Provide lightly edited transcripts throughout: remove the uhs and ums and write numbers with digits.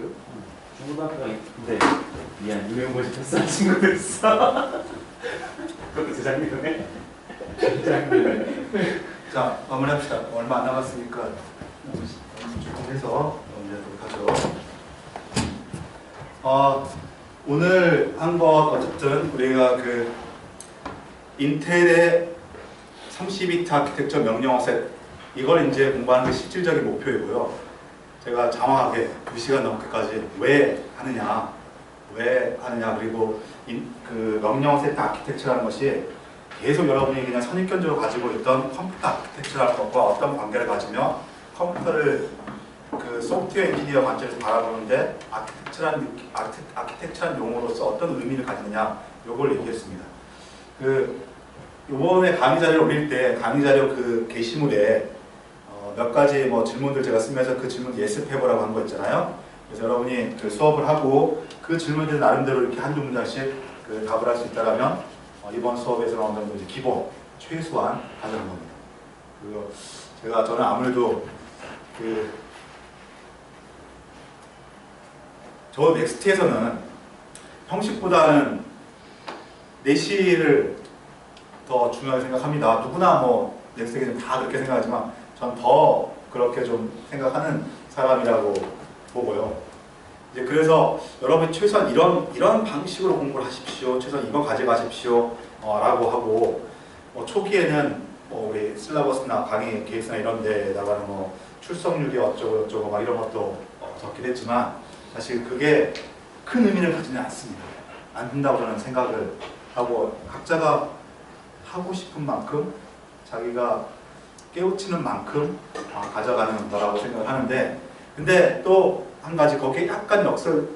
중고등학교? 중고등학교 근데 미안 유명고시 패스한 친구들 있어. 그것도 재작년에. 자, 마무리합시다. 얼마 안 남았으니까 해서 마무리하도록 하죠. 오늘 한 것 어쨌든 우리가 그 인텔의 32비트 아키텍처 명령어 셋 이걸 이제 공부하는 게 실질적인 목표이고요. 제가 장황하게 2시간 넘게까지 왜 하느냐 그리고 그 명령어 세트 아키텍처라는 것이 계속 여러분이 그냥 선입견적으로 가지고 있던 컴퓨터 아키텍처라는 것과 어떤 관계를 가지며 컴퓨터를 그 소프트웨어 엔지니어 관점에서 바라보는데 아키텍처라는 용어로서 어떤 의미를 가지느냐 요걸 얘기했습니다. 그 요번에 강의 자료를 올릴 때 강의 자료 그 게시물에 몇 가지 뭐 질문들 제가 쓰면서 그 질문 예습해보라고 한 거 있잖아요. 그래서 여러분이 그 수업을 하고 그 질문들 나름대로 이렇게 한두 문장씩 그 답을 할 수 있다라면 이번 수업에서는 어느 정도 이제 기본 최소한 하는 겁니다. 그리고 저는 아무래도 저 넥스트에서는 형식보다는 내실을 더 중요하게 생각합니다. 누구나 뭐 넥스트에서는 다 그렇게 생각하지만 전 더 그렇게 좀 생각하는 사람이라고 보고요. 이제 그래서 여러분 최소한 이런 방식으로 공부를 하십시오. 최소한 이거 가져가십시오. 라고 하고 초기에는 우리 실라버스나 강의 계획서나 이런 데다가는 뭐 출석률이 어쩌고 막 이런 것도 적긴 했지만 사실 그게 큰 의미를 가지는 않습니다. 안 된다고 저는 생각을 하고 각자가 하고 싶은 만큼 자기가 깨우치는 만큼 가져가는 거라고 생각을 하는데 근데 또 한 가지 거기에 약간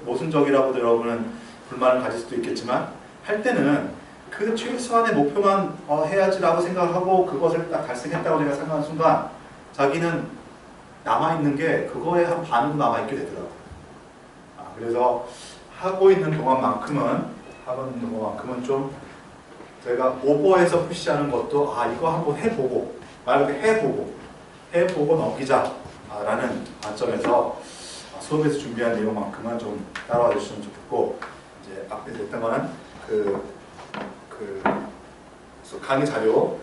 모순적이라고 여러분은 불만을 가질 수도 있겠지만 할 때는 그 최소한의 목표만 해야지라고 생각을 하고 그것을 딱 달성했다고 제가 생각하는 순간 자기는 남아있는 게 그거에 한 반은 남아있게 되더라고요. 그래서 하고 있는 동안만큼은 좀 제가 오버해서 푸시하는 것도 이거 한번 해보고 말 그대로 해보고 넘기자 라는 관점에서 수업에서 준비한 내용만큼은 좀 따라와 주시면 좋겠고 이제 앞에 됐던 거는 강의 자료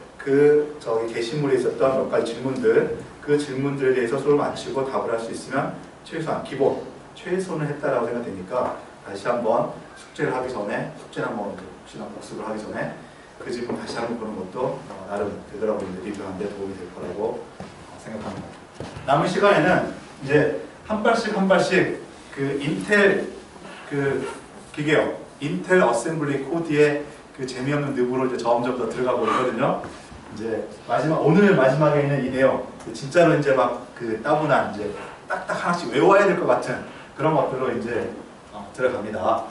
저기 게시물에 있었던 몇 가지 질문들 그 질문들에 대해서 수업을 마치고 답을 할 수 있으면 최소한 기본 최소는 했다라고 생각되니까 다시 한번 숙제를 하기 전에 숙제나 뭐 혹시나 복습을 하기 전에 그 질문 다시 한번 보는 것도 나름 되돌아보는 리뷰하는 데 도움이 될 거라고 생각합니다. 남은 시간에는 이제 한 발씩 그 인텔 기계요 인텔 어셈블리 코드의 그 재미없는 늪으로 이제 점점 더 들어가고 있거든요. 이제 오늘 마지막에 있는 이 내용 진짜로 이제 막 그 따분한 이제 딱딱 하나씩 외워야 될 것 같은 그런 것들로 이제 들어갑니다.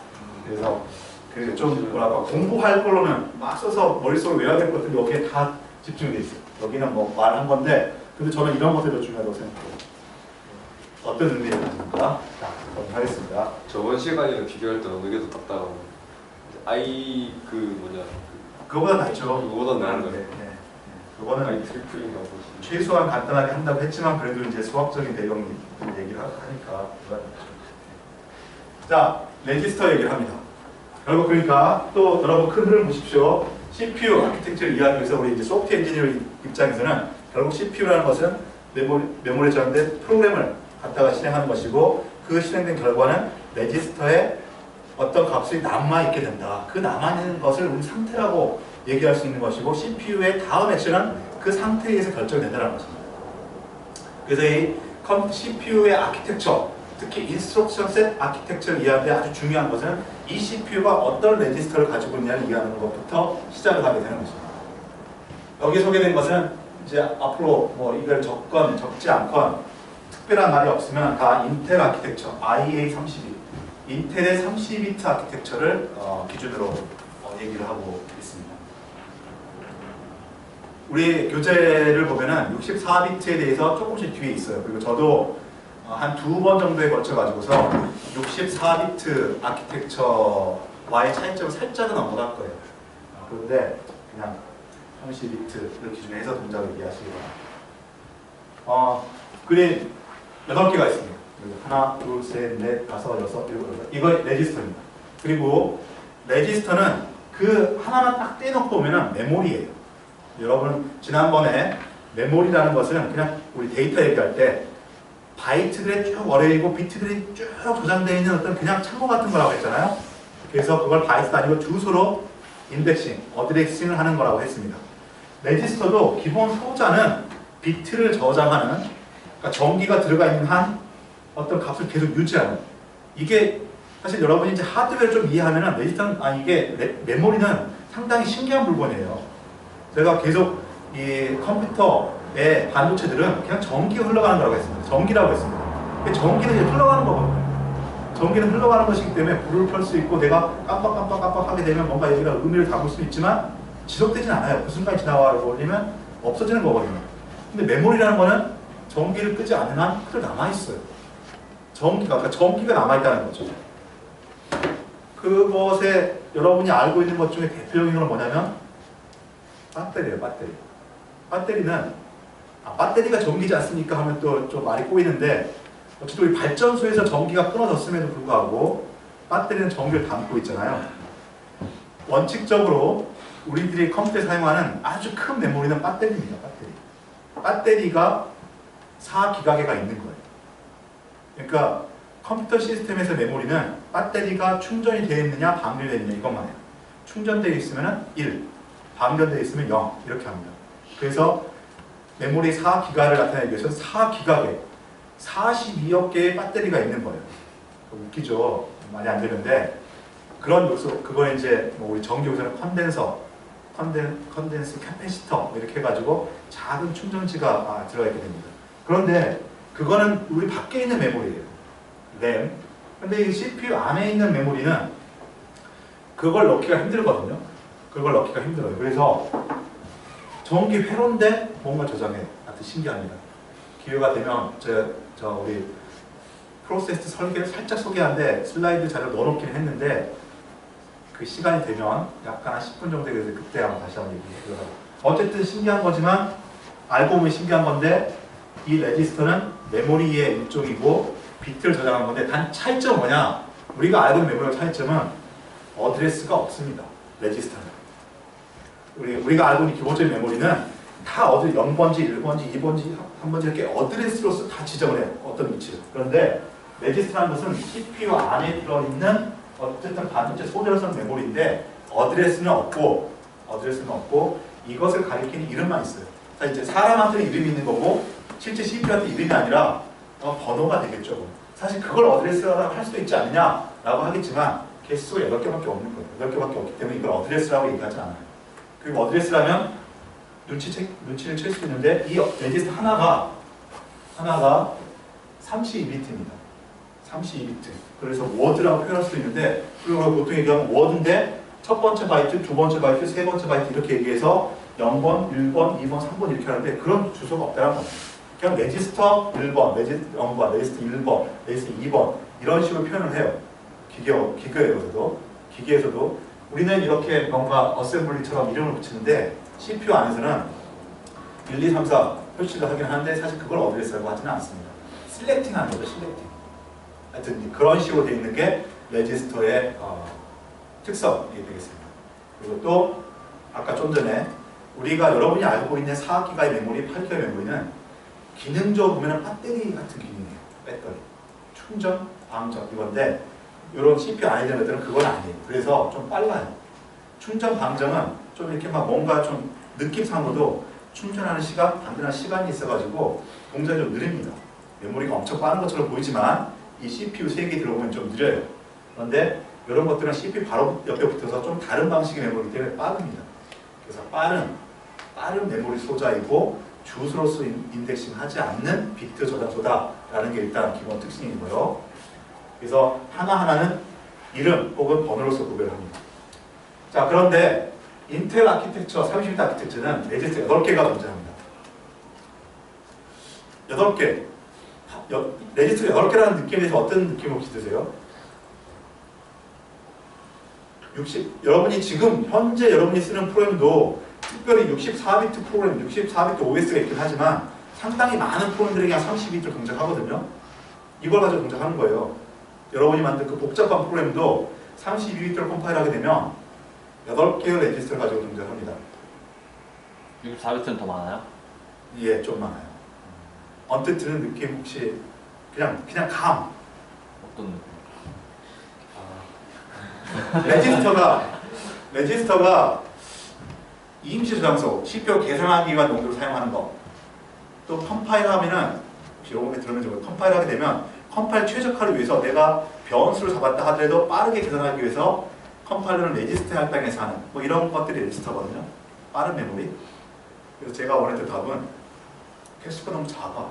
그래서 그 좀 뭐랄까 공부할 걸로는 막 써서 머릿속으로 외워야 될 것들이 여기에 다 집중이 돼 있어요. 여기는 뭐 말한 건데 근데 저는 이런 것들이 더 중요하다고 생각해요. 어떤 의미를 가집니까? 자, 그럼 하겠습니다. 저번 시간이랑 비교할 때는 이게 더 딱딱하고 그거보다 낫죠. 그거보다 나은 거예요. 네. 그거는 아이 트리플인가 보시. 최소한 간단하게 한다고 했지만 그래도 이제 수학적인 배경 얘기를 하니까 자, 레지스터 얘기를 합니다. 결국 그러니까 또 여러분 큰 흐름 보십시오. CPU 아키텍처를 이해하기 위해서 우리 이제 소프트웨어 엔지니어 입장에서는 결국 CPU라는 것은 메모리에 저장된 프로그램을 갖다가 실행하는 것이고 그 실행된 결과는 레지스터에 어떤 값이 남아있게 된다. 그 남아있는 것을 우리 상태라고 얘기할 수 있는 것이고 CPU의 다음 액션은 그 상태에 의해서 결정된다는 것입니다. 그래서 이 CPU의 아키텍처 특히 인스트럭션 셋 아키텍처를 이해하는데 아주 중요한 것은 이 CPU가 어떤 레지스터를 가지고 있냐를 이해하는 것부터 시작을 하게 되는 것입니다. 여기 소개된 것은 이제 앞으로 뭐 이걸 적지 않건 특별한 말이 없으면 다 인텔 아키텍처 IA32 인텔의 32비트 아키텍처를 기준으로 얘기를 하고 있습니다. 우리 교재를 보면은 64비트에 대해서 조금씩 뒤에 있어요. 그리고 저도 한 2번 정도에 걸쳐 가지고서 64비트 아키텍처와의 차이점을 살짝은 언급할 거예요. 그런데 그냥 32비트를 기준으로 해서 동작을 이해하시기 바랍니다. 그린 8개가 있습니다. 하나, 둘, 셋, 넷, 다섯, 여섯, 일곱, 여덟. 이거 레지스터입니다. 그리고 레지스터는 그 하나만 딱 떼놓고 보면은 메모리예요. 여러분 지난번에 메모리라는 것은 그냥 우리 데이터 얘기할 때 바이트들이 쭉 어레이고 비트들이 쭉 저장되어 있는 어떤 그냥 창고 같은 거라고 했잖아요. 그래서 그걸 바이트가 아니고 주소로 인덱싱, 어드레싱을 하는 거라고 했습니다. 레지스터도 기본 소자는 비트를 저장하는, 그러니까 전기가 들어가 있는 한 어떤 값을 계속 유지하는, 이게 사실 여러분이 이제 하드웨어를 좀 이해하면은 레지스터는, 이게 메모리는 상당히 신기한 물건이에요. 제가 계속 이 컴퓨터의 반도체들은 그냥 전기가 흘러가는 거라고 했습니다. 전기라고 했습니다. 전기는 이제 흘러가는 거거든요. 전기는 흘러가는 것이기 때문에 불을 켤 수 있고 내가 깜빡하게 되면 뭔가 여기가 의미를 담을 수 있지만 지속되진 않아요. 그 순간 지나가 버리면 없어지는 거거든요. 근데 메모리라는 거는 전기를 끄지 않는 한 그대로 남아있어요. 그러니까 전기가 남아있다는 거죠. 그것에 여러분이 알고 있는 것 중에 대표적인 건 뭐냐면 배터리예요. 배터리는 배터리가 전기지 않습니까 하면 또 좀 말이 꼬이는데, 어쨌든 우리 발전소에서 전기가 끊어졌음에도 불구하고 배터리는 전기를 담고 있잖아요. 원칙적으로 우리들이 컴퓨터에 사용하는 아주 큰 메모리는 배터리입니다. 배터리가 4기가계가 있는 거예요. 그러니까 컴퓨터 시스템에서 메모리는 배터리가 충전이 되어 있느냐 방전되어 있느냐 이것만 해요. 충전되어 있으면 1, 방전되어 있으면 0 이렇게 합니다. 그래서 메모리 4기가를 나타내기 위해서 4기가계 42억 개의 배터리가 있는 거예요. 웃기죠? 말이 안 되는데 그런 요소, 그거에 이제 뭐 우리 전기요소는 컨덴스 캐패시터 이렇게 해가지고 작은 충전지가 들어가 있게 됩니다. 그런데 그거는 우리 밖에 있는 메모리예요. 램. 근데 이 CPU 안에 있는 메모리는 그걸 넣기가 힘들거든요. 그걸 넣기가 힘들어요. 그래서 전기 회로인데 뭔가 저장해요. 하여튼 신기합니다. 기회가 되면 우리 프로세스 설계를 살짝 소개하는데 슬라이드 자료 넣어놓기는 했는데 그 시간이 되면 약간 한 10분 정도 돼서 그때 한번 다시 한번 얘기해요. 어쨌든 신기한 거지만 알고 보면 신기한 건데 이 레지스터는 메모리의 일종이고 비트를 저장한 건데 단 차이점은 뭐냐? 우리가 알고 있는 메모리의 차이점은 어드레스가 없습니다. 레지스터는. 우리가 알고 있는 기본적인 메모리는 다 0번지, 1번지, 2번지, 3번지 이렇게 어드레스로서 다 지정을 해요. 어떤 위치를. 그런데 레지스터라는 것은 CPU 안에 들어있는 어쨌든 반도체 소재로서는 메모리인데 어드레스는 없고 이것을 가리키는 이름만 있어요. 이제 사람한테는 이름이 있는 거고 실제 CPU한테 이름이 아니라 번호가 되겠죠. 사실 그걸 어드레스라고 할 수도 있지 않느냐라고 하겠지만 개수가 8개밖에 없는 거예요. 8개밖에 없기 때문에 이걸 어드레스라고 얘기하지 않아요. 그리고 어드레스라면 눈치를 챌 수 있는데 이 레지스터 하나가 32비트입니다. 32비트. 그래서 워드라고 표현할 수도 있는데, 그리고 보통 얘기하면 워드인데 첫 번째 바이트, 두 번째 바이트, 세 번째 바이트 이렇게 얘기해서 0번, 1번, 2번, 3번 이렇게 하는데 그런 주소가 없다는 겁니다. 그냥 레지스터 1번, 레지스터 0번, 레지스터 1번, 레지스터 2번 이런 식으로 표현을 해요. 기계에서도 우리는 이렇게 뭔가 어셈블리처럼 이름을 붙이는데 CPU 안에서는 1, 2, 3, 4 표시를 하긴 하는데 사실 그걸 어드레스라고 하지는 않습니다. 실렉팅 하는 거죠, 실렉팅. 하여튼 그런 식으로 되어 있는 게 레지스터의 특성이 되겠습니다. 그리고 또 아까 좀 전에 우리가 여러분이 알고 있는 4기가의 메모리, 8기가의 메모리는 기능적으로 보면 배터리 같은 기능이에요. 배터리. 충전, 방전 이건데 이런 CPU 안에 있는 것들은 그건 아니에요. 그래서 좀 빨라요. 충전, 방전은 좀 이렇게 막 뭔가 좀 느낌상으로도 충전하는 시간, 방전하는 시간이 있어가지고 동작이 좀 느립니다. 메모리가 엄청 빠른 것처럼 보이지만 이 CPU 3개 들어보면 좀 느려요. 그런데 이런 것들은 CPU 바로 옆에 붙어서 좀 다른 방식의 메모리 때문에 빠릅니다. 그래서 빠른 메모리 소자이고 주소로서 인덱싱 하지 않는 비트 저장소다라는 게 일단 기본 특징이고요. 그래서 하나하나는 이름 혹은 번호로서 구별을 합니다. 자, 그런데 인텔 아키텍처, 32비트 아키텍처는 레지스터 8개가 존재합니다. 8개. 레지스터 8개라는 느낌에 대해서 어떤 느낌 혹시 드세요? 여러분이 지금 현재 여러분이 쓰는 프로그램도 특별히 64비트 프로그램, 64비트 OS가 있긴 하지만 상당히 많은 프로그램들이 그냥 32비트를 동작하거든요. 이걸 가지고 동작하는 거예요. 여러분이 만든 그 복잡한 프로그램도 32비트를 컴파일하게 되면 8개의 레지스터를 가지고 동작합니다. 64비트는 더 많아요? 예, 좀 많아요. 언뜻 드는 느낌 혹시 그냥 감. 어떤 느낌? 레지스터가 임시 저장소, CPU 계산하기 위한 용도로 사용하는 거. 또 컴파일하면은 혹시 요번에 들었는지 모르겠어요. 컴파일하게 되면 컴파일 최적화를 위해서 내가 변수를 잡았다 하더라도 빠르게 계산하기 위해서 컴파일러는 레지스터 할당해서 하는 뭐 이런 것들이 레지스터거든요. 빠른 메모리. 그래서 제가 원했던 답은 개수가 너무 작아.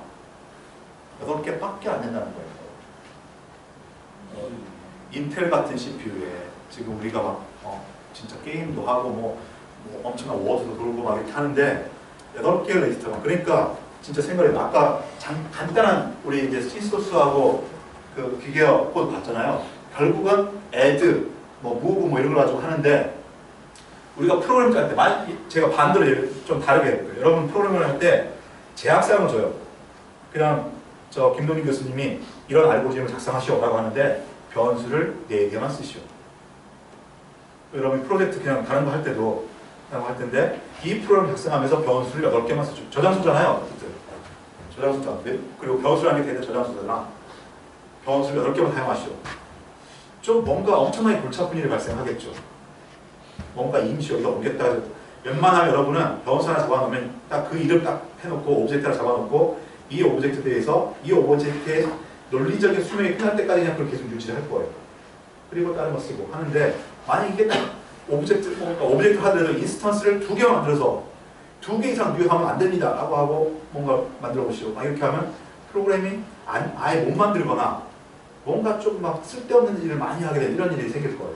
8개밖에 안 된다는 거예요. 인텔 같은 CPU에 지금 우리가 막 진짜 게임도 하고 뭐 엄청난 워드도 돌고 막 이렇게 하는데 8개의 레지스터가 그러니까 진짜 생각해 아까 간단한 우리 이제 C소스하고 그 기계어 코드 봤잖아요. 결국은 add, 뭐 move 뭐 이런 걸 가지고 하는데 우리가 프로그램 짤 때 제가 반대로 좀 다르게 해볼게요. 여러분 프로그램을 할 때 제약사항을 줘요. 그냥 저 김동진 교수님이 이런 알고리즘을 작성하시오라고 하는데 변수를 4개만 쓰시오. 여러분 프로젝트 그냥 다른 거 할 때도 할 텐데 이 프로그램 작성하면서 변수를 8개만 쓰죠. 저장소잖아요. 어쨌든 저장소잖아. 그리고 변수라는 게 대대 저장소잖아. 변수를 8개만 사용하시오. 좀 뭔가 엄청나게 골치 아픈 일이 발생하겠죠. 뭔가 임시 여기다 옮겼다 해서 웬만하면 여러분은 변수 하나 잡아놓으면 딱 그 이름 딱 해놓고 오브젝트를 잡아놓고 이 오브젝트에 대해서 이 오브젝트의 논리적인 수명이 끝날 때까지 그냥 그걸 계속 유지를 할 거예요. 그리고 다른 거 쓰고 하는데 만약 이게 딱 오브젝트 하더라도 인스턴스를 2개 만들어서 2개 이상 뉴하면 안 됩니다 라고 하고 뭔가 만들어 보시고 이렇게 하면 프로그램이 아예 못 만들거나 뭔가 좀 막 쓸데없는 일을 많이 하게 되는 이런 일이 생길 거예요.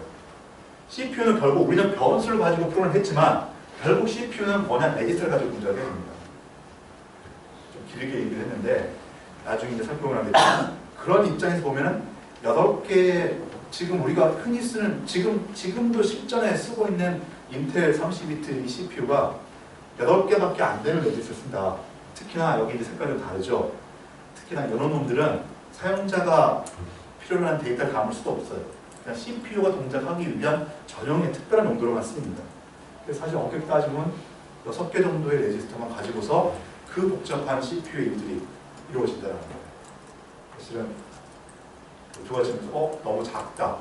CPU는 결국 우리는 변수를 가지고 프로그램을 했지만 결국 CPU는 뭐냐 레지스터를 가지고 동작을 해야 됩니다. 좀 길게 얘기를 했는데 나중에 이제 살펴보면 그런 입장에서 보면은 8개 지금 우리가 흔히 쓰는 지금도 실전에 쓰고 있는 인텔 32비트 이 CPU가 8개밖에 안 되는 레지스터를 쓴다. 특히나 여기 이제 색깔이 좀 다르죠. 특히나 이런 놈들은 사용자가 필요로 하는 데이터를 담을 수도 없어요. 그냥 CPU가 동작하기 위한 전용의 특별한 용도로만 씁니다. 그래서 사실 엄격히 따지면 6개 정도의 레지스터만 가지고서 그 복잡한 CPU의 일들이 이루어진다는 거예요. 사실은 좋아지면서 너무 작다.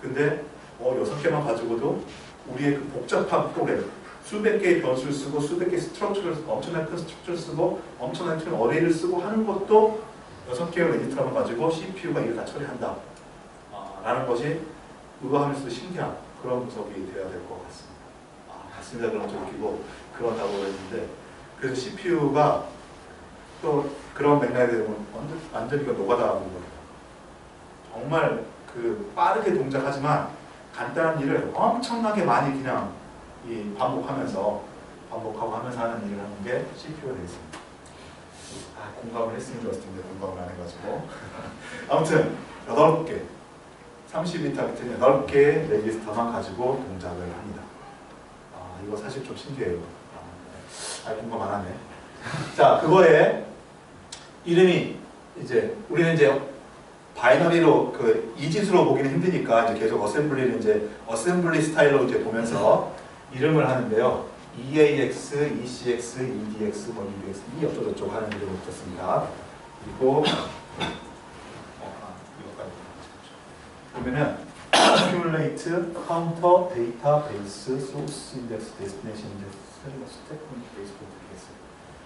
근데 6개만 가지고도 우리의 그 복잡한 프로그램 수백 개의 변수를 쓰고 수백 개의 스트럭처를 쓰고 엄청나게 큰 스트럭처를 쓰고 엄청나게 큰 어레이를 쓰고 하는 것도 6개의 레지스터만 가지고 CPU가 이를 다 처리한다. 라는 것이 의아하면서도 신기한 그런 분석이 되어야 될 것 같습니다. 같습니다. 그럼 좀 웃기고 그런다고 했는데 그래서 CPU가 또 그런 맥락에 대해서 완전히 노가다하는 겁니다. 정말 그 빠르게 동작하지만 간단한 일을 엄청나게 많이 그냥 반복하고 하면서 하는 일을 하는 게 CPU가 되겠습니다. 공감을 했으면 좋았을 텐데 공감을 안 해가지고 아무튼 8개 32비트 8개의 레지스터만 가지고 동작을 합니다. 이거 사실 좀 신기해요. 공감 안 하네. 자, 그거에 이름이 이제 우리는 이제 바이너리로 그 이짓으로 보기는 힘드니까 이제 계속 어셈블리를 이제 어셈블리 스타일로 이제 보면서 이름을 하는데요. EAX, ECX, EDX, 뭐 EDX 이 어쩌고저쩌고 하는 이름을 붙였습니다. 그리고 이거까지 보면은 accumulate, counter, database, source index, destination index, statement base device.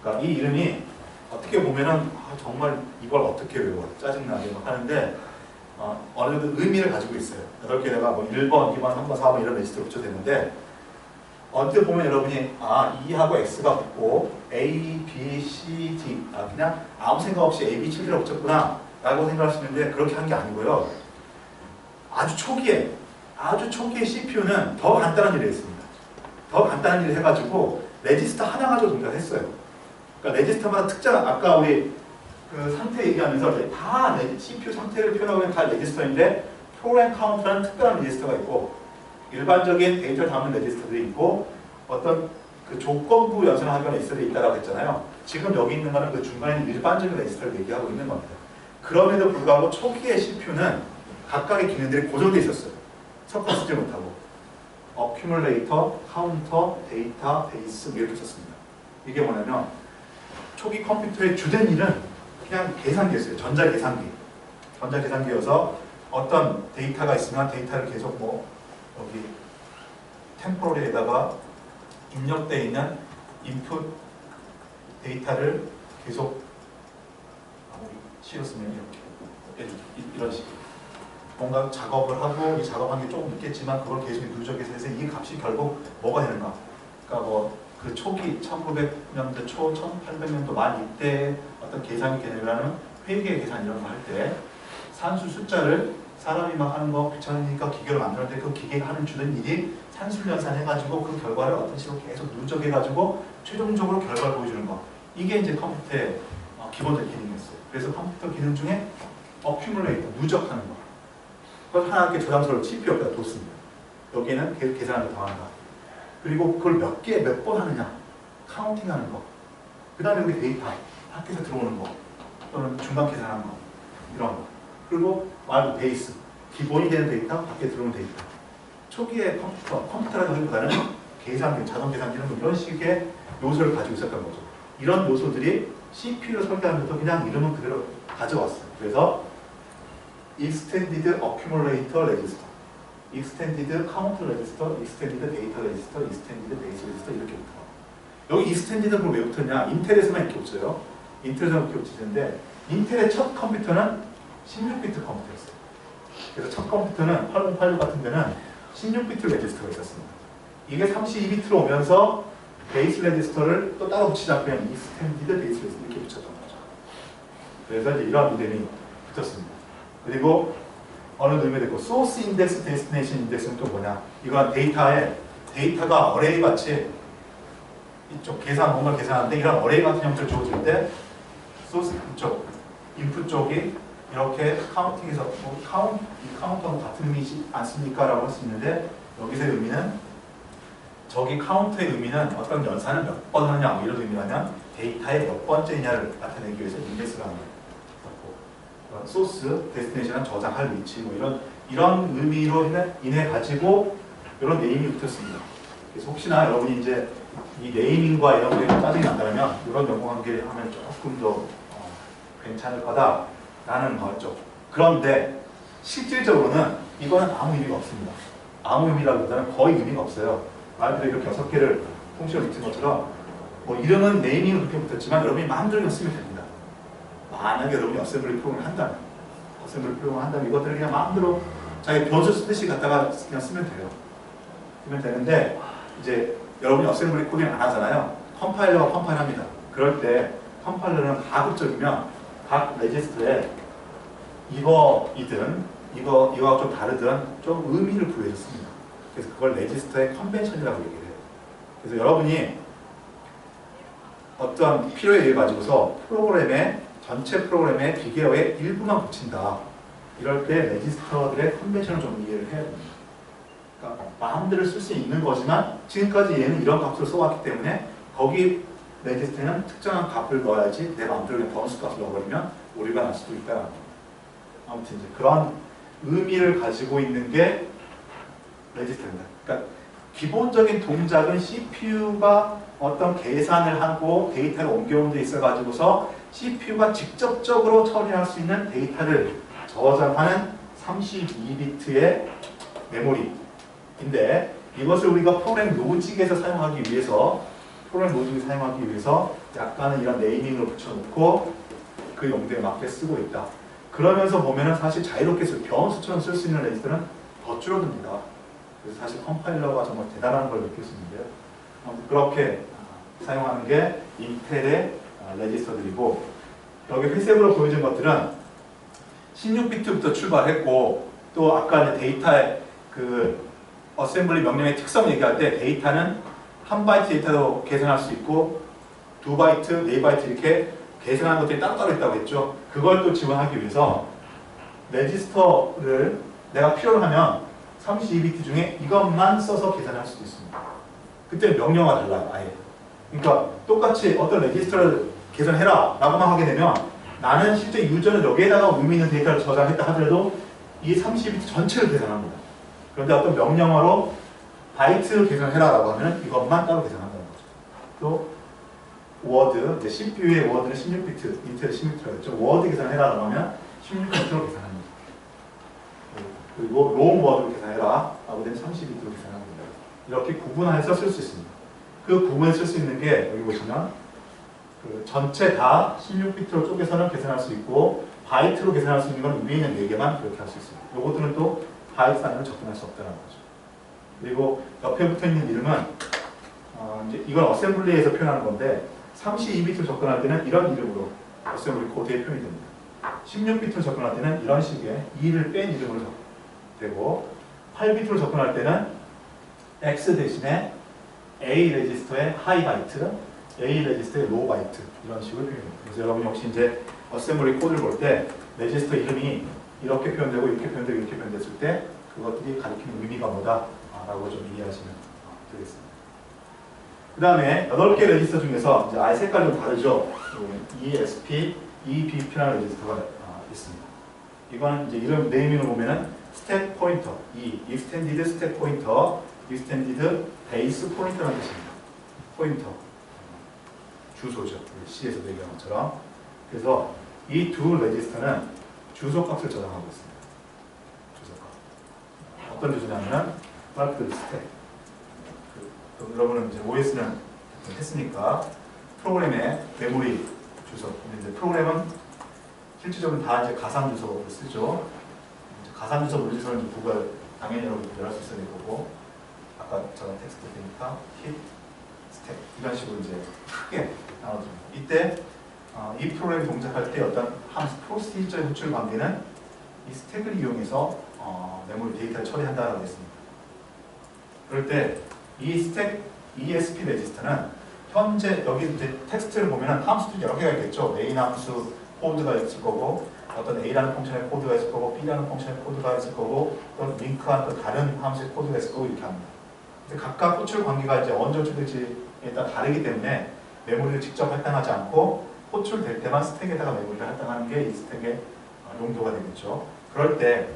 그러니까 이 이름이 어떻게 보면은 정말 이걸 어떻게 외워 짜증나게 하는데 어느 정도 의미를 가지고 있어요. 8개에다가 뭐 1번, 2번, 3번, 4번 이런 레지스터를 붙여야 되는데 어떻게 보면 여러분이 E하고 X가 붙고 A, B, C, D 그냥 아무 생각 없이 A, B, C, D라고 붙였구나 라고 생각하시는데 그렇게 한 게 아니고요. 아주 초기에 CPU는 더 간단한 일을 했습니다. 더 간단한 일을 해가지고 레지스터 하나 가지고 동작을 했어요. 그러니까 레지스터마다 특정 아까 우리 그 상태 얘기하면서 다 CPU 상태를 표현하고 있는 다 레지스터인데 프로그램 카운트라는 특별한 레지스터가 있고 일반적인 데이터를 담는 레지스터들이 있고 어떤 그 조건부 연산하거나 있어야 있다라고 했잖아요. 지금 여기 있는 거는 그 중간에 있는 일반적인 레지스터를 얘기하고 있는 겁니다. 그럼에도 불구하고 초기의 CPU는 각각의 기능들이 고정되어 있었어요. 섞어 쓰지 못하고. 어큐뮬레이터, 카운터, 데이터, 베이스 이렇게 썼습니다. 이게 뭐냐면 초기 컴퓨터의 주된 일은 그냥 계산기였어요. 전자계산기. 전자계산기여서 어떤 데이터가 있으면 데이터를 계속 뭐 여기 템포럴에다가 입력되어 있는 인풋 데이터를 계속 씌웠으면 이렇게 이런 식으로 뭔가 작업을 하고 이 작업한 게 조금 있겠지만 그걸 계속 누적해서 해서 이 값이 결국 뭐가 되는가? 그러니까 뭐 그 초기 1900년대 초 1800년도 말 이때 어떤 계산 개념이라는 회계 계산 이런 거 할 때 산수 숫자를 사람이 막 하는 거 귀찮으니까 기계로 만들었는데 그 기계가 하는 주된 일이 산술 연산해가지고 그 결과를 어떤 식으로 계속 누적해가지고 최종적으로 결과를 보여주는 거. 이게 이제 컴퓨터의 기본적인 기능이었어요. 그래서 컴퓨터 기능 중에 어큐뮬레이터, 누적하는 거. 그걸 하나님께 저장소를 CPU에다 뒀습니다. 여기에는 계속 계산을 더한다. 그리고 그걸 몇 개, 몇 번 하느냐. 카운팅하는 거. 그 다음에 여기 데이터, 밖에서 들어오는 거. 또는 중간 계산하는 거. 이런 거. 그리고 말도 베이스, 기본이 되는 데이터, 밖에 들어오는 데이터. 초기의 컴퓨터라고 하기보다는 계산기, 자동 계산기 이런 식의 요소를 가지고 있었던 거죠. 이런 요소들이 CPU를 설계하면서 그냥 이름은 그대로 가져왔어요. 그래서 Extended Accumulator Register, Extended Count Register, Extended Data Register, Extended Base Register 이렇게 붙어요. 여기 Extended는 왜 붙었냐? 인텔에서만 이렇게 붙여요. 인텔에서만 이렇게 붙이는데 인텔의 첫 컴퓨터는 16비트 컴퓨터였어요. 그래서 첫 컴퓨터는 8086 같은 데는 16비트 레지스터가 있었습니다. 이게 32비트로 오면서 베이스 레지스터를 또 따로 붙이자 그냥 Extended Base Register 이렇게 붙였던 거죠. 그래서 이제 이런 이름이 붙었습니다. 그리고 어느 의미가 됐고 소스 인덱스, 데스티네이션 인덱스는 또 뭐냐? 이건 데이터가 어레이 같이 이쪽 뭔가 계산하는데 이런 어레이 같은 형태를 주어질 때 소스 이쪽 인풋 쪽이 이렇게 카운팅해서 이 카운트하고 같은 의미지 않습니까? 라고 할 수 있는데 여기서의 의미는 저기 카운트의 의미는 어떤 연산을 몇 번 하느냐 뭐 이런 의미라면 데이터의 몇 번째냐를 나타내기 위해서 인덱스가 하는 거예요. 소스, 데스티네이션은 저장할 위치 뭐 이런 의미로 인해 가지고 이런 네이밍이 붙었습니다. 그래서 혹시나 여러분이 이제 이 네이밍과 이런 게 짜증이 난다면 이런 연구관계 하면 조금 더 괜찮을 거다라는 거죠. 그런데 실질적으로는 이거는 아무 의미가 없습니다. 아무 의미라기보다는 거의 의미가 없어요. 말 그대로 이렇게 6개를 통째로 붙인 것처럼 뭐 이름은 네이밍을 그렇게 붙였지만 여러분이 마음대로 쓰면 됩니다. 만약에 여러분이 어셈블리 프로그램을 한다면 이것들을 그냥 마음대로 자기 변수 쓰듯이 갖다가 그냥 쓰면 돼요. 쓰면 되는데 이제 여러분이 어셈블리 코딩을 안 하잖아요. 컴파일러가 컴파일합니다. 그럴 때 컴파일러는 가급적이면 각 레지스터에 이거이든 이거와 좀 다르든 좀 의미를 부여해줬습니다. 그래서 그걸 레지스터의 컨벤션이라고 얘기를 해요. 그래서 여러분이 어떤 필요에 의해 가지고서 전체 프로그램의 비계어의 일부만 붙인다. 이럴 때 레지스터들의 컨벤션을 좀 이해를 해야 됩니다. 그러니까 마음대로 쓸 수 있는 거지만 지금까지 얘는 이런 값을 써왔기 때문에 거기 레지스터에는 특정한 값을 넣어야지 내 마음대로 그냥 번수 값을 넣어버리면 오류가 날 수도 있다. 아무튼 이제 그런 의미를 가지고 있는 게 레지스터입니다. 그러니까 기본적인 동작은 CPU가 어떤 계산을 하고 데이터를 옮겨온 데 있어가지고서 CPU가 직접적으로 처리할 수 있는 데이터를 저장하는 32비트의 메모리인데 이것을 우리가 프로그램 로직에서 사용하기 위해서 약간은 이런 네이밍을 붙여놓고 그 용도에 맞게 쓰고 있다. 그러면서 보면은 사실 자유롭게 변수처럼 쓸 수 있는 레지스터는 더 줄어듭니다. 그래서 사실 컴파일러가 정말 대단한 걸 느낄 수 있는데요. 아무튼 그렇게 사용하는 게 인텔의 레지스터들이고 여기 회색으로 보여준 것들은 16비트부터 출발했고 또 아까 이제 데이터의 그 어셈블리 명령의 특성 얘기할 때 데이터는 1바이트 데이터도 계산할 수 있고 2바이트, 4바이트 이렇게 계산하는 것들이 따로따로 있다고 했죠. 그걸 또 지원하기 위해서 레지스터를 내가 필요로 하면 32비트 중에 이것만 써서 계산할 수도 있습니다. 그때 명령어가 달라요. 아예. 그러니까 똑같이 어떤 레지스터를 계산해라 라고만 하게 되면 나는 실제 유저는 여기에다가 의미 있는 데이터를 저장했다 하더라도 이 32비트 전체를 계산합니다. 그런데 어떤 명령어로 바이트 계산해라라고 하면 이것만 따로 계산한다는 거죠. 또 워드, 이제 CPU의 워드는 16비트, 인텔 16비트라고 했죠. 워드 계산해라라고 하면 16비트로 계산합니다. 그리고 롱 워드로 계산해라 라고 되면 32비트로 계산합니다. 이렇게 구분해서 쓸 수 있습니다. 그 구분해서 쓸 수 있는 게 여기 보시면 그 전체 다 16비트로 쪼개서는 계산할 수 있고 바이트로 계산할 수 있는 건 위에 있는 4개만 그렇게 할 수 있습니다. 이것들은 또 바이트 안에는 접근할 수 없다는 거죠. 그리고 옆에 붙어 있는 이름은 이제 이건 어셈블리에서 표현하는 건데 32비트로 접근할 때는 이런 이름으로 어셈블리 코드에 표현이 됩니다. 16비트로 접근할 때는 이런 식의 2를 뺀 이름으로 되고 8비트로 접근할 때는 X 대신에 A 레지스터의 하이 바이트, A 레지스터의 로우 바이트 이런 식으로 표현합니다. 그래서 여러분이 혹시 이제 어셈블리 코드를 볼 때 레지스터 이름이 이렇게 표현되고 이렇게 표현되고 이렇게 표현됐을 때 그것들이 가리키는 의미가 뭐다라고 좀 이해하시면 되겠습니다. 그 다음에 8개 레지스터 중에서 이제 아예 색깔이 좀 다르죠. ESP, EBP라는 레지스터가 있습니다. 이거는 이제 이름 네이밍을 보면은 스택 포인터, Extended Stack Pointer, Extended Base Pointer라는 뜻입니다. 포인터, 주소죠. C에서 얘기한 것처럼. 그래서 이 두 레지스터는 주소값을 저장하고 있습니다. 주소값. 어떤 주소냐면 파트 스택. 여러분은 이제 OS는 했으니까 프로그램의 메모리 주소. 근데 이제 프로그램은 실질적으로 다 이제 가상 주소를 쓰죠. 가상 주소 물리 주소는 구글 당연히 여러분 구별할 수 있어야 될 거고, 아까 저는 텍스트 되니까 hit, 스택 이런 식으로 이제 크게 나눠줍니다. 이때 이 프로그램이 동작할 때 어떤 함수 프로시저의 호출 관계는 이 스택을 이용해서 메모리 데이터를 처리한다라고 했습니다. 그럴 때 이 스택 ESP 레지스터는 현재 여기 이제 텍스트를 보면은 함수들이 여러 개가 있겠죠. 메인 함수 코드가 있을 거고, 어떤 A라는 펑션의 코드가 있을 거고, B라는 펑션의 코드가 있을 거고, 또 링크한 또 다른 함수의 코드가 있을 거고 이렇게 합니다. 근데 각각 호출 관계가 이제 언제 호출될지에 따라 다르기 때문에 메모리를 직접 할당하지 않고 호출될 때만 스택에다가 메모리를 할당하는 게 이 스택의 용도가 되겠죠. 그럴 때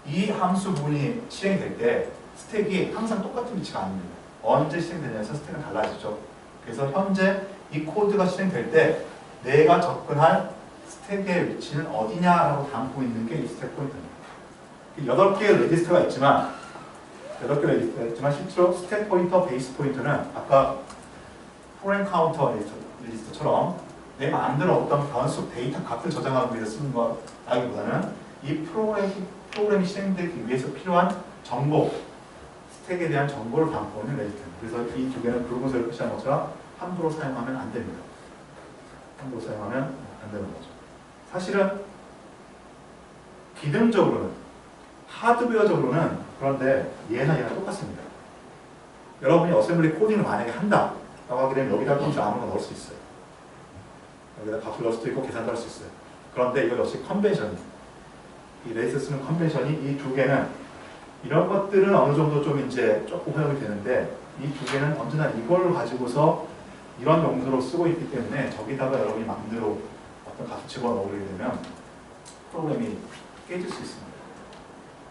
이 함수 부분이 실행될 때 스택이 항상 똑같은 위치가 아닙니다. 언제 실행되냐에서 스택은 달라지죠. 그래서 현재 이 코드가 실행될 때 내가 접근할 스택의 위치는 어디냐라고 담고 있는 게 이 스택 포인터입니다. 8개의 레지스터가 있지만 실제로 스택 포인터, 베이스 포인터는 아까 프로그램 카운터 레지스터처럼 내 마음대로 어떤 변수 데이터 값을 저장하기 위해서 쓰는 것라기보다는 이 프로그램이 실행되기 위해서 필요한 정보, 스택에 대한 정보를 담고 있는 레지스터입니다. 그래서 이 두 개는 붉은색을 표시한 것처럼 함부로 사용하면 안 됩니다. 함부로 사용하면 안 되는 거죠. 사실은 기능적으로는, 하드웨어적으로는 그런데 얘나 똑같습니다. 여러분이 어셈블리 코딩을 만약에 한다 라고 하게 되면 여기다 값을 아무나 넣을 수 있어요. 여기다 값을 넣을 수도 있고 계산도 할 수 있어요. 그런데 이거 역시 컨벤션이, 이 레이스 쓰는 컨벤션이 이 두 개는 이런 것들은 어느 정도 좀 이제 조금 허용이 되는데 이 두 개는 언제나 이걸 가지고서 이런 용도로 쓰고 있기 때문에 저기다가 여러분이 마음대로 어떤 값을 집어넣으게 되면 프로그램이 깨질 수 있습니다.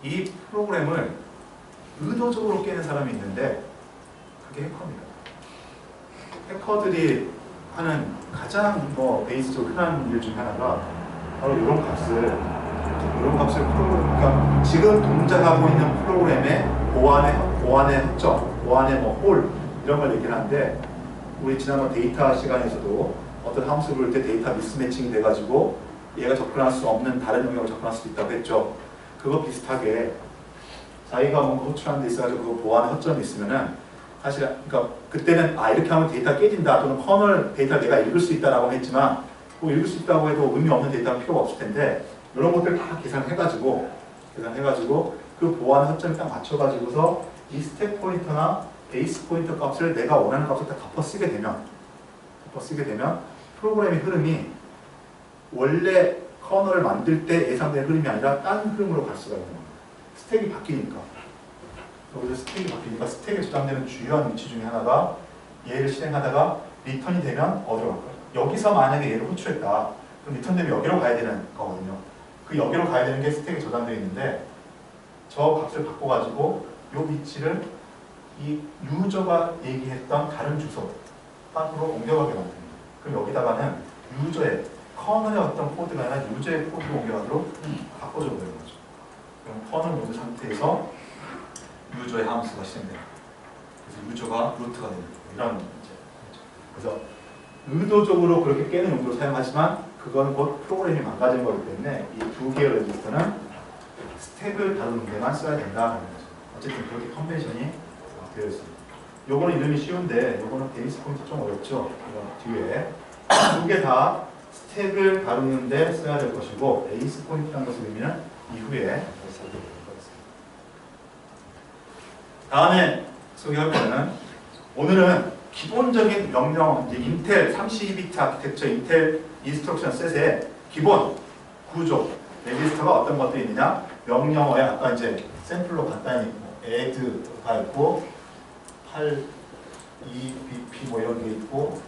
이 프로그램을 의도적으로 깨는 사람이 있는데 그게 해커입니다. 해커들이 하는 가장 베이스적으로 흔한 일 중에 하나가 바로 이런 값을 그러니까 지금 동작하고 있는 프로그램의 보안의 허점, 보안의 홀 이런 걸 얘기를 하는데, 우리 지난번 데이터 시간에서도 어떤 함수 부를 때 데이터 미스매칭이 돼가지고 얘가 접근할 수 없는 다른 영역을 접근할 수도 있다고 했죠. 그거 비슷하게 자기가 뭔가 호출하는 데 있어가지고 그 보안의 허점이 있으면은 사실 그러니까 그때는 이렇게 하면 데이터가 깨진다 또는 커널 데이터를 내가 읽을 수 있다라고 했지만 뭐 읽을 수 있다고 해도 의미 없는 데이터는 필요가 없을 텐데 이런 것들을 다 계산해가지고 그 보안 허점에 딱 맞춰가지고서 이 스택 포인터나 베이스 포인터 값을 내가 원하는 값을 다 덮어 쓰게 되면 프로그램의 흐름이 원래 커널을 만들 때 예상된 흐름이 아니라 다른 흐름으로 갈 수가 있는 겁니다. 스택이 바뀌니까. 여기서 스택이 바뀌니까 스택에 저장되는 주요한 위치 중에 하나가 얘를 실행하다가 리턴이 되면 어디로 갈까요? 여기서 만약에 얘를 호출했다. 그럼 리턴되면 여기로 가야 되는 거거든요. 그 여기로 가야 되는 게 스택에 저장되어 있는데 저 값을 바꿔가지고 이 위치를 이 유저가 얘기했던 다른 주소 로 옮겨가게 만듭니다. 그럼 여기다가는 유저의 커널의 어떤 코드가 아니라 유저의 코드로 옮겨가도록 바꿔줘 버리는 거죠. 그럼 커널 모드 상태에서 유저의 함수가 실행돼요. 그래서 유저가 루트가 되는 이런 문제. 그래서 의도적으로 그렇게 깨는 용도로 사용하지만 그건 곧 프로그램이 망가진 거기 때문에 이 두 개의 레지스터는 스택을 다루는 데만 써야 된다는 거죠. 어쨌든 그렇게 컨벤션이 되어 있습니다. 요거는 이름이 쉬운데 요거는 베이스 포인트 좀 어렵죠. 이거 뒤에 두 개 다 스택을 다루는데 써야 될 것이고 베이스 포인트라는 것의 의미는 이후에 다음에 소개할 거는 오늘은 기본적인 명령, 이제 인텔 32비트 아키텍처 인텔 인스트럭션 셋의 기본 구조, 레지스터가 어떤 것들이 있느냐, 명령어에 아까 이제 샘플로 간단히 add가 있고 82bp 뭐 이런 게 있고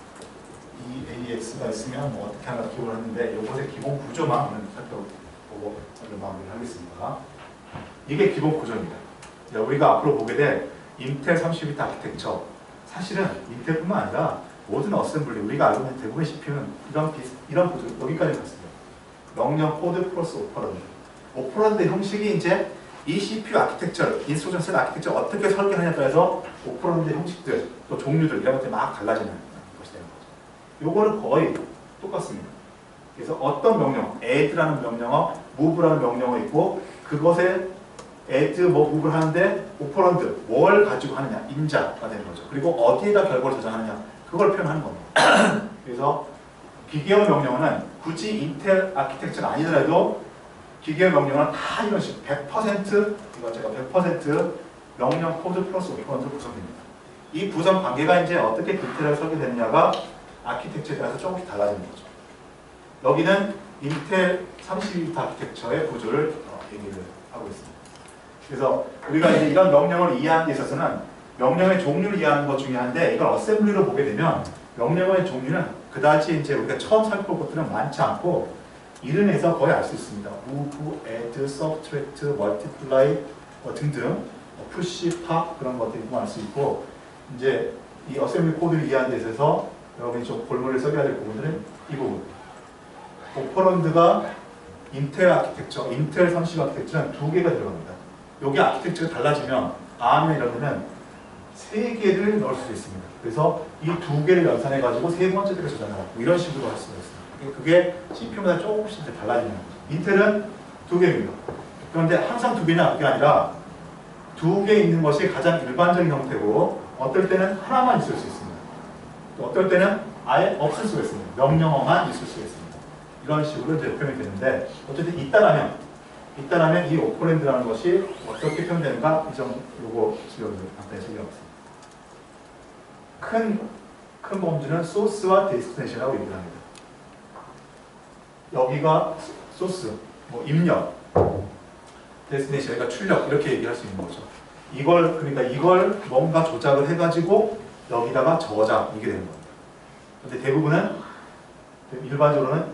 EAX가 있으면 뭐 어떻게 하나 기억을 했는데 요것의 기본 구조만 오늘 살펴보고 오늘 마무리를 하겠습니다. 이게 기본 구조입니다. 우리가 앞으로 보게 될 인텔 32비트 아키텍처, 사실은 인텔뿐만 아니라 모든 어셈블리, 우리가 알고 있는 대부분의 CPU는 이런 구조, 여기까지 갔습니다. 명령 코드 플러스 오퍼런드. 오퍼런드 형식이 이제 이 CPU 아키텍처, 인스트럭션 셋 아키텍처 어떻게 설계하냐에 따라서 오퍼런드 형식들, 또 종류들 이런 것들이 막 달라지는 것이 되는 거죠. 요거는 거의 똑같습니다. 그래서 어떤 명령, add라는 명령어, move라는 명령어 있고 그것에 add, move를 하는데 오퍼런드, 뭘 가지고 하느냐, 인자가 되는 거죠. 그리고 어디에다 결과를 저장하느냐, 그걸 표현하는 겁니다. 그래서 기계어 명령어는 굳이 인텔 아키텍처가 아니더라도 기계어 명령어는 다 이런 식으로 100% 이거 제가 100% 명령 코드 플러스 오퍼런드로 구성됩니다. 이 구성 관계가 이제 어떻게 디테일하게 설계되느냐가 아키텍처에 따라서 조금씩 달라지는 거죠. 여기는 인텔 32비트 아키텍처의 구조를 얘기를 하고 있습니다. 그래서 우리가 이제 이런 명령을 이해하는 데 있어서는 명령의 종류를 이해하는 것 중요한데 이걸 어셈블리로 보게 되면 명령어의 종류는 그다지 이제 우리가 처음 살펴볼 것들은 많지 않고 이름에서 거의 알 수 있습니다. move, add, subtract, multiply 등등 push, pop 그런 것들이 알 수 있고 이제 이 어셈블리 코드를 이해하는 데 있어서 여러분이 좀 골몰을 써야 될 부분들은 이 부분. 오퍼런드가 인텔 아키텍처, 인텔 30 아키텍처는 두 개가 들어갑니다. 여기 아키텍처가 달라지면 ARM이나 이런 데는 세 개를 넣을 수 있습니다. 그래서 이 두 개를 연산해 가지고 세 번째 데를 저장하라. 이런 식으로 할 수가 있습니다. 그게 CPU마다 조금씩 달라지는 거죠. 인텔은 두 개입니다. 그런데 항상 두 개냐 그게 아니라 두 개 있는 것이 가장 일반적인 형태고 어떨 때는 하나만 있을 수 있습니다. 또 어떨 때는 아예 없을 수가 있습니다. 명령어만 있을 수가 있습니다. 이런 식으로 이제 표현이 되는데 어쨌든 있다라면 이 오퍼랜드라는 것이 어떻게 표현되는가 이 점 요거 지금 간단히 설명하겠습니다. 큰 범주는 소스와 데스티네이션이라고 얘기를 합니다. 여기가 소스, 뭐 입력, 데스티네이션, 그러니까 출력 이렇게 얘기할 수 있는 거죠. 그러니까 이걸 뭔가 조작을 해가지고 여기다가 저장 이게 되는 겁니다. 근데 대부분은 일반적으로는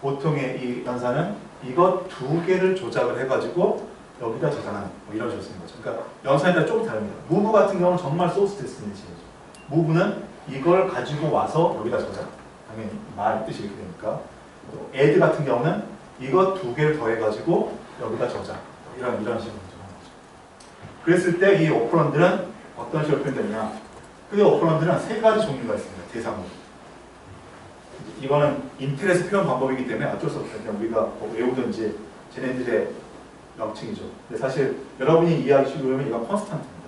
보통의 이 연산은 이것 두 개를 조작을 해가지고 여기다 저장하는 뭐 이런 식으로 쓰는 거죠. 그러니까 연산에 따라 조금 다릅니다. 무브 같은 경우는 정말 소스 데스티네이션이죠. 무브는 이걸 가지고 와서 여기다 저장. 당연히 말 뜻이 이렇게 되니까. 또 add 같은 경우는 이것 두 개를 더해가지고 여기다 저장. 이런 식으로 저장하는 거죠. 그랬을 때 이 오퍼런드는 어떤 식으로 표현되느냐? 그 오퍼런드는 세 가지 종류가 있습니다. 대상으로. 이거는 인텔에서 표현 방법이기 때문에 어쩔 수 없어요. 그냥 우리가 뭐 외우든지 쟤네들의 명칭이죠. 근데 사실 여러분이 이해하기 쉬우면 이건 컨스탄트입니다.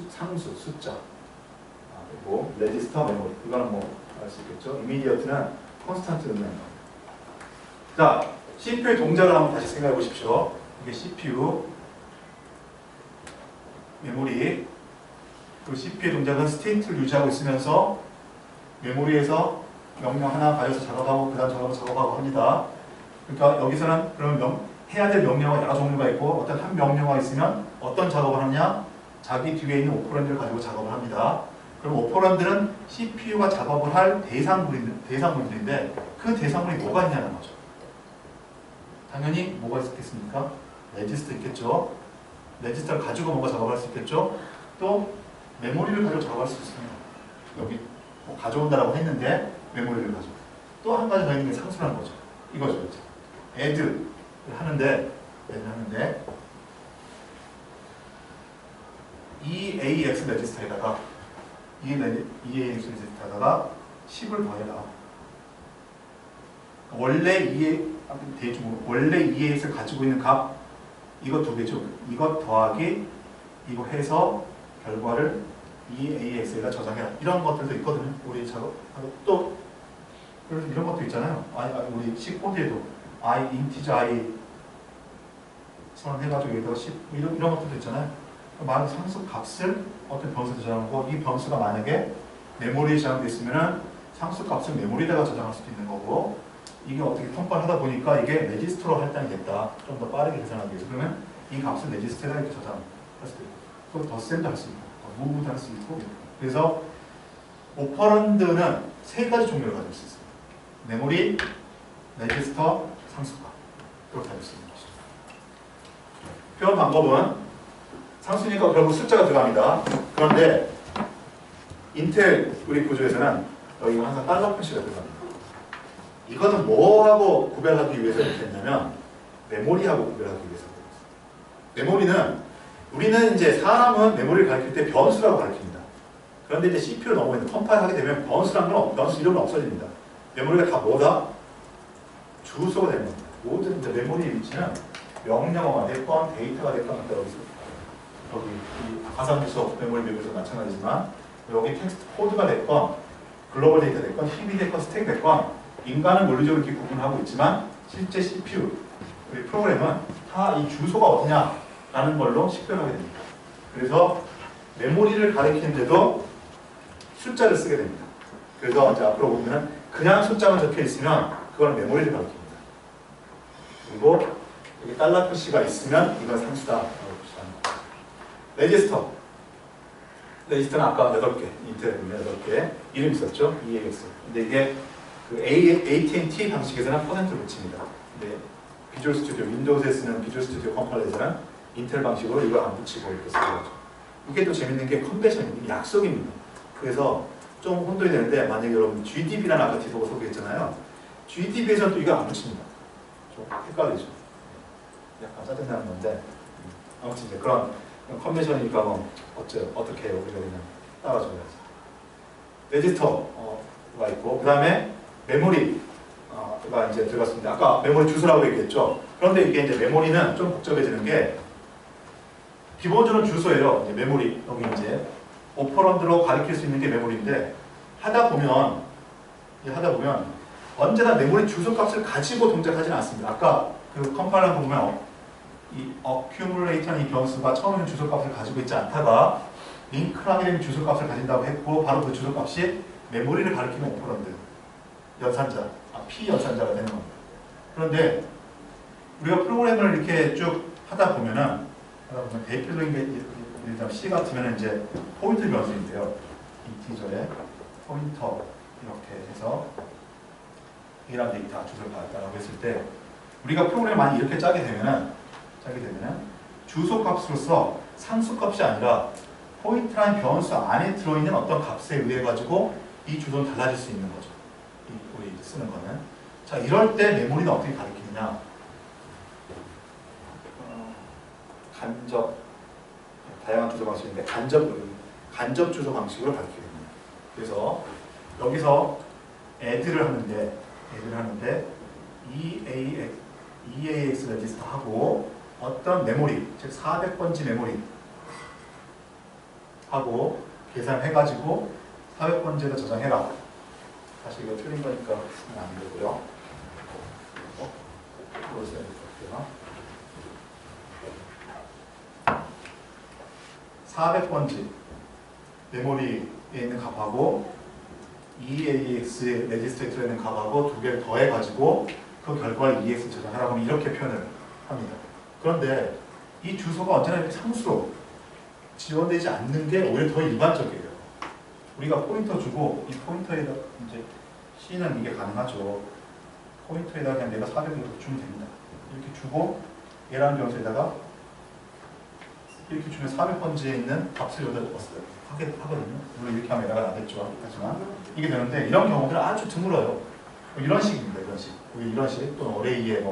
상수, 숫자. 그리고 레지스터, 메모리. 이거는 뭐 알 수 있겠죠. 이미디어트는 컨스탄트 의미하는 겁니다. 자, CPU의 동작을 한번 다시 생각해 보십시오. 이게 CPU, 메모리. 그 CPU의 동작은 스테이트를 유지하고 있으면서 메모리에서 명령 하나 가져서 작업하고 그 다음 작업하고 합니다. 그러니까 여기서는 그러면 해야 될 명령어 여러 종류가 있고 어떤 한 명령어가 있으면 어떤 작업을 하느냐? 자기 뒤에 있는 오퍼런드를 가지고 작업을 합니다. 그럼 오퍼런드는 CPU가 작업을 할 대상물인데 그 대상물이 뭐가 있냐는 거죠. 당연히 뭐가 있겠습니까? 레지스터 있겠죠. 레지스터를 가지고 뭔가 작업할 수 있겠죠. 또 메모리를 가지고 작업할 수 있습니다. 여기 뭐 가져온다라고 했는데 메모리를 가지고 또 한 가지 더 있는 게 상수라는 거죠. 이거죠. add를 하는데 EAX 레지스터에다가 EAX 레지스터에다가 10을 더해라. 원래 EAX를 가지고 있는 값 이거 두 개죠. 이거 더하기 이거 해서 결과를 EAX에다 저장해라. 이런 것들도 있거든요. 우리 또 이런 것도 있잖아요. 우리 C 코드에도 integer i 해가지고 여기다가 10 이런 것들도 있잖아요. 많은 상수 값을 어떤 변수에 저장하고 이 변수가 만약에 메모리에 저장되어 있으면 상수 값을 메모리에다가 저장할 수도 있는 거고 이게 어떻게 컴파일하다 보니까 이게 레지스터로 할당이 됐다. 좀 더 빠르게 계산하기 위해서 그러면 이 값을 레지스터에다 이렇게 저장할 수도 있고 또 덧셈도 할 수 있고 무브도 할 수 있고 그래서 오퍼런드는 세 가지 종류를 가질 수 있어요. 메모리, 레지스터, 상수값 그렇게 가질 수 있는 것이죠. 표현 방법은 상수니까 결국 숫자가 들어갑니다. 그런데 인텔 우리 구조에서는 여기 항상 달러 표시가 들어갑니다. 이거는 뭐하고 구별하기 위해서 이렇게 했냐면 메모리하고 구별하기 위해서 메모리는 우리는 이제 사람은 메모리를 가리킬 때 변수라고 가리킵니다. 그런데 이제 CPU를 넘어가는 컴파일하게 되면 변수 이름은 없어집니다. 메모리가 다 뭐다? 주소가 되는 겁니다. 모든 이제 메모리 위치는 명령어가 됐건 데이터가 됐건 여기 가상 주소 메모리 맵에서 마찬가지지만 여기 텍스트 코드가 됐건 글로벌 데이터 됐건 힙이 됐건 스택이 됐건 인간은 물리적으로 이렇게 구분하고 있지만 실제 CPU 우리 프로그램은 다 이 주소가 어디냐라는 걸로 식별하게 됩니다. 그래서 메모리를 가리키는데도 숫자를 쓰게 됩니다. 그래서 이제 앞으로 보면 그냥 숫자만 적혀 있으면 그거는 메모리를 가리킵니다. 그리고 여기 달러 표시가 있으면 이건 상수다. 레지스터. 레지스터는 아까 8개, 인텔 8개 이름 있었죠? EAX. 근데 이게 그 AT&T 방식에서는 퍼센트를 붙입니다. 근데 비주얼 스튜디오, 윈도우즈에 쓰는 비주얼 스튜디오 컴파일에서는 인텔 방식으로 이걸 안 붙이고 이렇게 쓰죠. 이게 또 재밌는 게 컨벤션입니다. 약속입니다. 그래서 좀 혼돈이 되는데 만약에 여러분 GDB라는 아까 디버거 소개했잖아요. GDB에서는 또 이걸 안 붙입니다. 좀 헷갈리죠. 약간 짜증나는 건데 아무튼 이제 그런 컨벤션이니까 뭐 어떻게 해요? 우리가 그냥 따라줘야지. 레지스터가 있고 그 다음에 메모리가 이제 들어갔습니다. 아까 메모리 주소라고 얘기했죠. 그런데 이게 이제 메모리는 좀 복잡해지는 게 기본적으로 주소예요. 이제 메모리 여기 이제 오퍼런드로 가리킬 수 있는 게 메모리인데 하다 보면 언제나 메모리 주소 값을 가지고 동작하지는 않습니다. 아까 그 컴파일러 보면 이 accumulate라는 이 변수가 처음에는 주소 값을 가지고 있지 않다가 링크라는 주소 값을 가진다고 했고 바로 그 주소 값이 메모리를 가리키는 오퍼런드 연산자, P 연산자가 되는 겁니다. 그런데 우리가 프로그램을 이렇게 쭉 하다 보면은 대표적인 게 일단 C 같으면 이제 포인트 변수인데요. 인티저에 포인터 이렇게 해서 A랑 데이터 주소를 받았다라고 했을 때 우리가 프로그램을 많이 이렇게 짜게 되면은 주소 값으로서 상수 값이 아니라 포인트라는 변수 안에 들어있는 어떤 값에 의해 가지고 이 주소는 달라질 수 있는 거죠. 우리 쓰는 거는. 자, 이럴 때 메모리는 어떻게 가리키느냐? 간접, 다양한 주소 방식인데 간접 주소 방식으로 가리키게 됩니다. 그래서 여기서 add를 하는데 EAX 레지스터 하고 어떤 메모리, 즉 400번지 메모리 하고 계산해가지고 400번지에다 저장해라. 사실 이거 틀린 거니까 안 되고요. 이거 써야 될 것 같아요. 400번지 메모리에 있는 값하고 EAX 레지스터에 들어있는 값하고 두 개를 더해가지고 그 결과를 EAX 저장하라고 하면 이렇게 표현을 합니다. 그런데 이 주소가 언제나 이렇게 상수로 지원되지 않는 게 오히려 더 일반적이에요. 우리가 포인터 주고 이 포인터에다 이제 C는 이게 가능하죠. 포인터에다 그냥 내가 400을 주면 됩니다. 이렇게 주고 얘라는 변수에다가 이렇게 주면 400번지에 있는 값을 여기다 하거든요. 물론 이렇게 하면 에러가 나겠죠. 하지만 이게 되는데 이런 경우들은 아주 드물어요. 이런 식입니다. 이런 식. 이런 식 또는 어레이의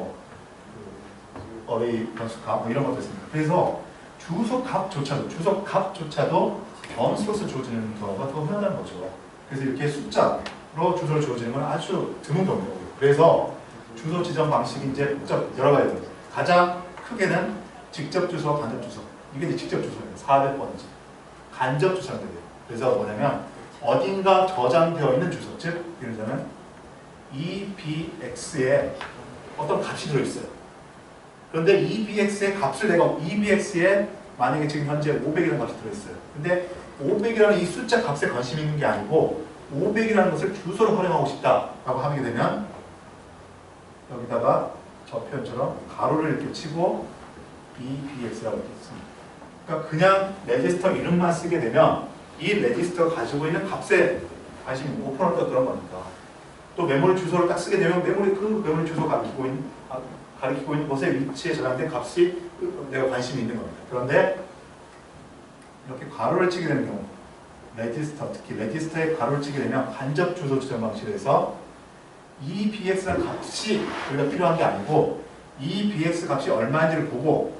어레이 변수값 뭐 이런 것도 있습니다. 그래서 주소값조차도 변수로서 주어지는 경우가 더 흔하다는 거죠. 그래서 이렇게 숫자로 주소를 주어지는 건 아주 드문 경우예요. 그래서 주소 지정 방식이 이제 여러 가지죠. 가장 크게는 직접 주소와 간접 주소. 이게 이제 직접 주소예요. 400번지. 간접 주소가 돼요. 그래서 뭐냐면 어딘가 저장되어 있는 주소. 즉 예를 들면 EBX에 어떤 값이 들어있어요. 그런데 EBX의 값을 내가 EBX에 만약에 지금 현재 500이라는 값이 들어있어요. 근데 500이라는 이 숫자 값에 관심이 있는 게 아니고 500이라는 것을 주소로 활용하고 싶다라고 하게 되면 여기다가 저 표현처럼 가로를 이렇게 치고 EBX라고 이렇게 씁니다. 그러니까 그냥 레지스터 이름만 쓰게 되면 이 레지스터가 가지고 있는 값에 관심이 오픈할까 그런 거니까. 또 메모리 주소를 딱 쓰게 되면 메모리 주소가 가리키고 있는 곳의 위치에 저장된 값이 내가 관심이 있는 겁니다. 그런데 이렇게 가로를 치게 되는 경우 레지스터, 특히 레지스터에 가로를 치게 되면 간접 주소 지정 방식에서 EBX라는 값이 우리가 필요한 게 아니고 EBX 값이 얼마인지를 보고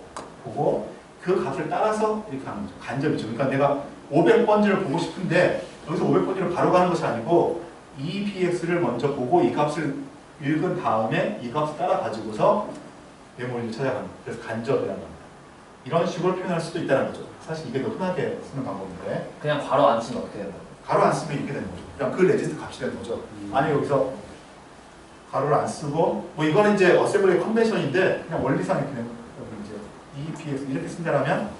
그 값을 따라서 이렇게 하는 거죠. 간접이죠. 그러니까 내가 500번지를 보고 싶은데 여기서 500번지를 바로 가는 것이 아니고 EBX를 먼저 보고 이 값을 읽은 다음에 이 값을 따라 가지고서 메모리를 찾아가는 거예요. 그래서 간접이라는 겁니다. 이런 식으로 표현할 수도 있다는 거죠. 사실 이게 더 흔하게 쓰는 방법인데 그냥 괄호 안 쓰면 어떻게 된다고? 가로 안 쓰면 이렇게 되는 거죠. 그냥 그 레지스터 값이 되는 거죠. 아니 여기서 가로를 안 쓰고 뭐 이거는 이제 어셈블리 컨벤션인데 그냥 원리상 이렇게 되는 여기 이제 EBX 이렇게 쓴다라면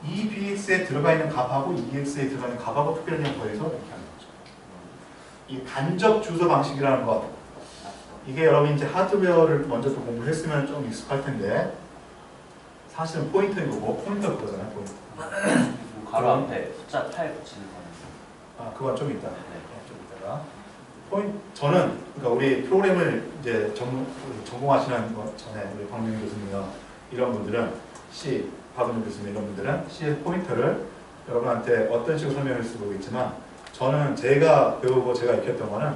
EBX에 들어가 있는 값하고 EX에 들어가 있는 값하고 특별히 더해서 이렇게 하는 거죠. 이 간접 주소 방식이라는 것 이게 여러분 이제 하드웨어를 먼저 좀 공부를 했으면 좀 익숙할 텐데 사실은 포인터인 거고 포인터 그거잖아요. 포인터. 괄호 앞에 숫자 8 붙이는 거는. 아 그건 좀 이따. 좀 이따가. 저는 그러니까 우리 프로그램을 이제 전공하시는 것 전에 우리 박명희 교수님이나 이런 분들은 박은영 교수님 이런 분들은 C의 포인터를 여러분한테 어떤 식으로 설명할 수 있겠지만 저는 제가 배우고 제가 익혔던 거는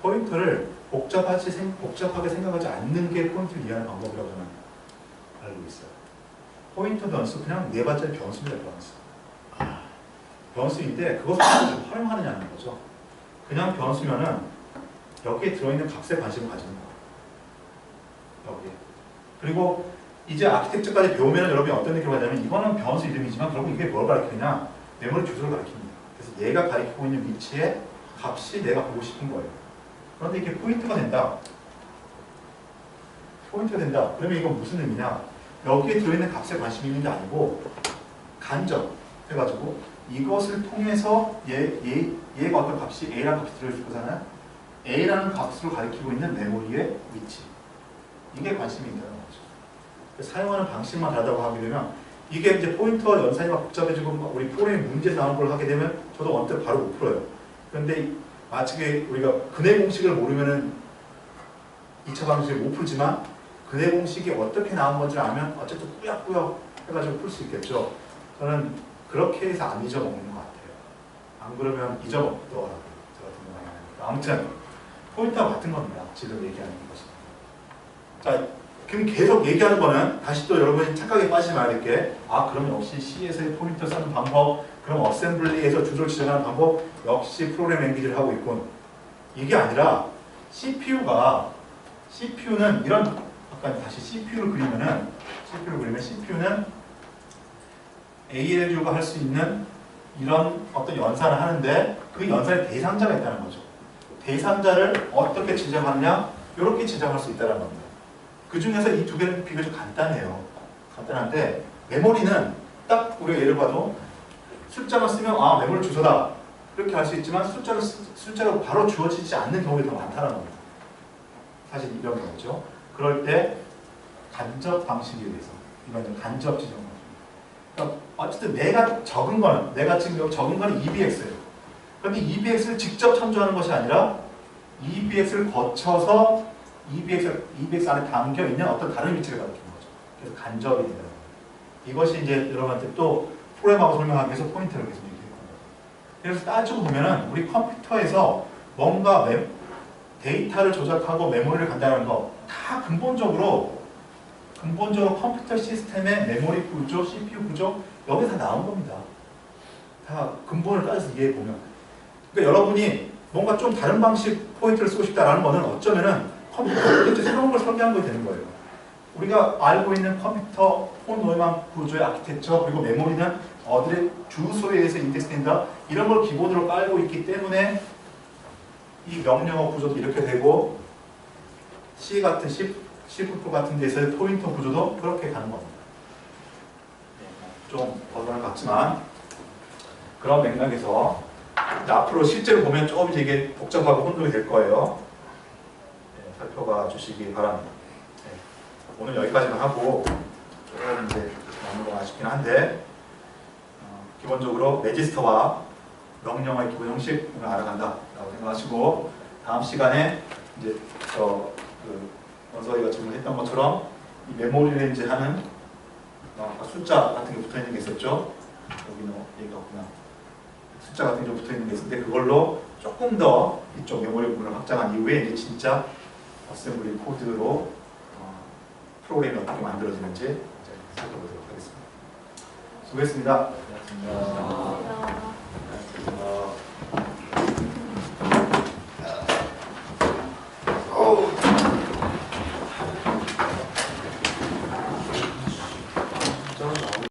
포인터를 복잡하게 생각하지 않는 게 포인트를 이해하는 방법이라고 저는 알고 있어요. 포인터 변수 그냥 네 발짜리 변수입니다. 변수인데 그것을 어떻게 활용하느냐는 거죠. 그냥 변수면은 여기에 들어있는 값에 관심을 가지는 거예요. 여기에. 그리고 이제 아키텍처까지 배우면 여러분이 어떤 느낌을 받냐면 이거는 변수 이름이지만 결국 이게 뭘 가리키느냐 메모리 주소를 가리킵니다. 그래서 얘가 가리키고 있는 위치에 값이 내가 보고 싶은 거예요. 그런데 이게 포인트가 된다. 포인트가 된다. 그러면 이건 무슨 의미냐? 여기에 들어있는 값에 관심이 있는 게 아니고 간접 해가지고 이것을 통해서 얘가 어떤 값이 A라는 값이 들어있을 거잖아요. A라는 값으로 가리키고 있는 메모리의 위치. 이게 관심이 있다는 거죠. 사용하는 방식만 다르다고 하게 되면 이게 이제 포인터 연산이 막 복잡해지고 우리 프로그램 문제에서 나온 걸 하게 되면 저도 언뜻 바로 못 풀어요. 그런데 마치 우리가 근해 공식을 모르면은 2차 방식을 못 풀지만 근해 공식이 어떻게 나온 건지 알면 어쨌든 꾸역꾸역 해가지고 풀 수 있겠죠. 저는 그렇게 해서 안 잊어먹는 것 같아요. 안 그러면 잊어먹더라고요. 저 같은 경우는. 아무튼 포인터와 같은 겁니다. 지금 얘기하는 것이. 자, 그럼 계속 얘기하는 거는 다시 또 여러분이 착각에 빠지지 말아야 될 게 그럼 역시 C에서의 포인터 쓰는 방법 그럼 어셈블리에서 주소를 지정하는 방법 역시 프로그램 랭귀지를 하고 있군. 이게 아니라 CPU는 이런 아까 다시 CPU를 그리면 CPU는 ALU가 할 수 있는 이런 어떤 연산을 하는데 그 연산에 대상자가 있다는 거죠. 대상자를 어떻게 지정하느냐 이렇게 지정할 수 있다는 겁니다. 그 중에서 이 두 개는 비교적 간단해요. 간단한데 메모리는 딱 우리가 예를 봐도 숫자만 쓰면 메모리 주소다 그렇게 할 수 있지만 숫자로 바로 주어지지 않는 경우가 더 많다는 겁니다. 사실 이런 경우죠. 그럴 때 간접 방식에 대해서 이건 간접 지정 방식. 그러니까 어쨌든 내가 지금 적은 거는 EBX예요. 그런데 EBX를 직접 참조하는 것이 아니라 EBX를 거쳐서 EBX 안에 담겨 있는 어떤 다른 위치를 가리키는 거죠. 그래서 간접이 된다. 이것이 이제 여러분한테 또 프로그램하고 설명하기 위해서 포인트를 계속 얘기할 겁니다. 그래서 따지고 보면은 우리 컴퓨터에서 뭔가 데이터를 조작하고 메모리를 간다는 거 다 근본적으로 컴퓨터 시스템의 메모리 구조, CPU 구조 여기 다 나온 겁니다. 다 근본을 따져서 이해해 보면. 그러니까 여러분이 뭔가 좀 다른 방식 포인트를 쓰고 싶다라는 거는 어쩌면은 컴퓨터 새로운 걸 설계한 거 되는 거예요. 우리가 알고 있는 컴퓨터 폰 노이만 구조의 아키텍처 그리고 메모리는 어들의 주소에 의해서 인덱스된다 이런 걸 기본으로 깔고 있기 때문에 이 명령어 구조도 이렇게 되고 C 같은 C++ 같은 데서의 포인터 구조도 그렇게 가는 겁니다. 좀 벗어날 것 같지만 그런 맥락에서 앞으로 실제로 보면 조금 되게 복잡하고 혼동이 될 거예요. 살펴봐 주시기 바랍니다. 오늘 여기까지만 하고 조금 이제 너무 아쉽긴 한데 기본적으로 레지스터와 명령어의 기본 형식을 알아간다라고 생각하시고 다음 시간에 이제 원서이가 질문했던 것처럼 이 메모리 레인지 하는 아까 숫자 같은 게 붙어 있는 게 있었죠. 여기는 얘기가 없구나. 숫자 같은 게 붙어 있는 게 있는데 그걸로 조금 더 이쪽 메모리 부분을 확장한 이후에 이제 진짜 어셈블리 코드로 프로그램이 어떻게 만들어지는지 이제 살펴보도록 하겠습니다. 수고했습니다. 고맙습니다.